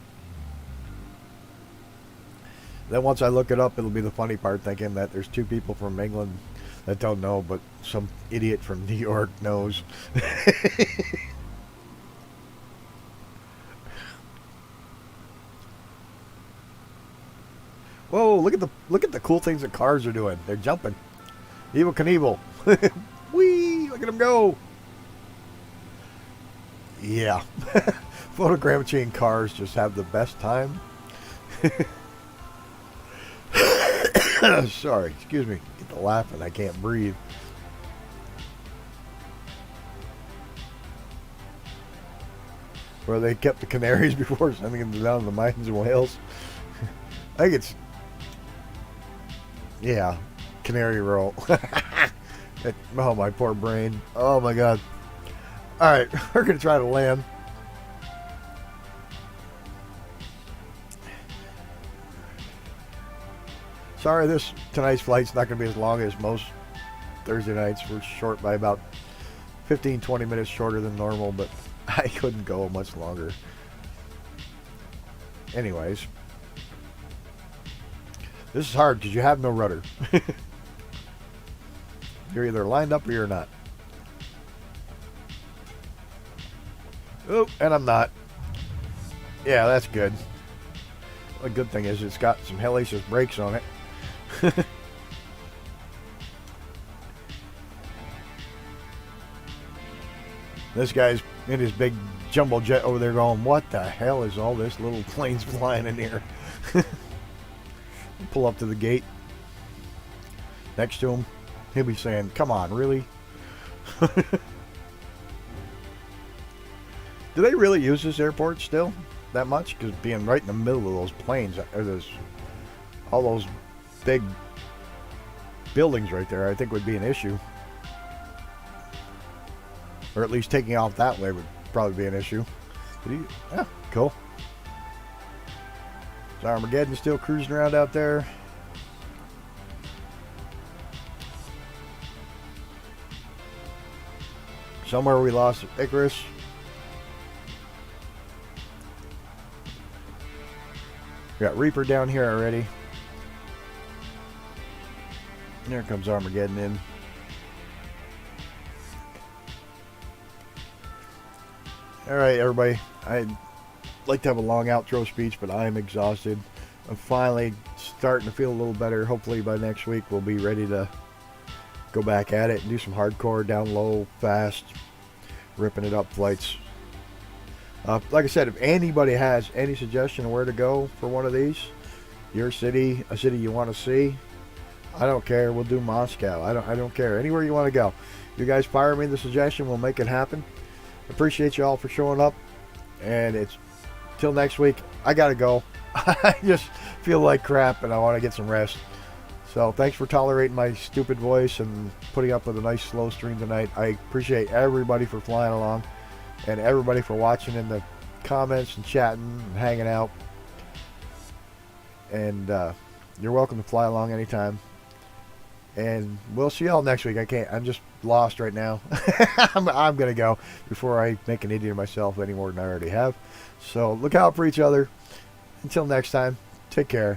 Then once I look it up, it'll be the funny part, thinking that there's two people from England that don't know, but some idiot from New York knows. Whoa, look at the cool things that cars are doing. They're jumping. Evel Knievel. Whee! Look at them go. Yeah. Photogrammetry cars just have the best time. Sorry, excuse me. Get to laughing. I can't breathe. Where they kept the canaries before sending them down to the mines in Wales. I think it's... Yeah, Canary Roll. Oh, my poor brain. Oh, my God. Alright, we're going to try to land. Sorry, tonight's flight's not going to be as long as most Thursday nights. We're short by about 15-20 minutes shorter than normal, but I couldn't go much longer. Anyways. This is hard because you have no rudder. You're either lined up or you're not. Oh, and I'm not. Yeah, that's good. The good thing is it's got some hellacious brakes on it. This guy's in his big jumbo jet over there going, what the hell is all this little planes flying in here? Pull up to the gate next to him. He'll be saying, come on, really? Do they really use this airport still that much? Because being right in the middle of those planes, or all those big buildings right there, I think would be an issue. Or at least taking off that way would probably be an issue. Yeah, cool. So Armageddon's still cruising around out there. Somewhere we lost Icarus. We got Reaper down here already. And there comes Armageddon in. Alright, everybody. I'd like to have a long outro speech, but I am exhausted. I'm finally starting to feel a little better. Hopefully by next week we'll be ready to go back at it and do some hardcore, down low, fast, ripping it up flights. Like I said, if anybody has any suggestion of where to go for one of these, your city, a city you want to see, I don't care. We'll do Moscow. I don't care. Anywhere you want to go. You guys fire me the suggestion. We'll make it happen. Appreciate you all for showing up. And it's till next week. I got to go. I just feel like crap and I want to get some rest. So thanks for tolerating my stupid voice and putting up with a nice slow stream tonight. I appreciate everybody for flying along and everybody for watching in the comments and chatting and hanging out. And you're welcome to fly along anytime. And we'll see y'all next week. I'm just lost right now. I'm going to go before I make an idiot of myself any more than I already have. So look out for each other. Until next time, take care.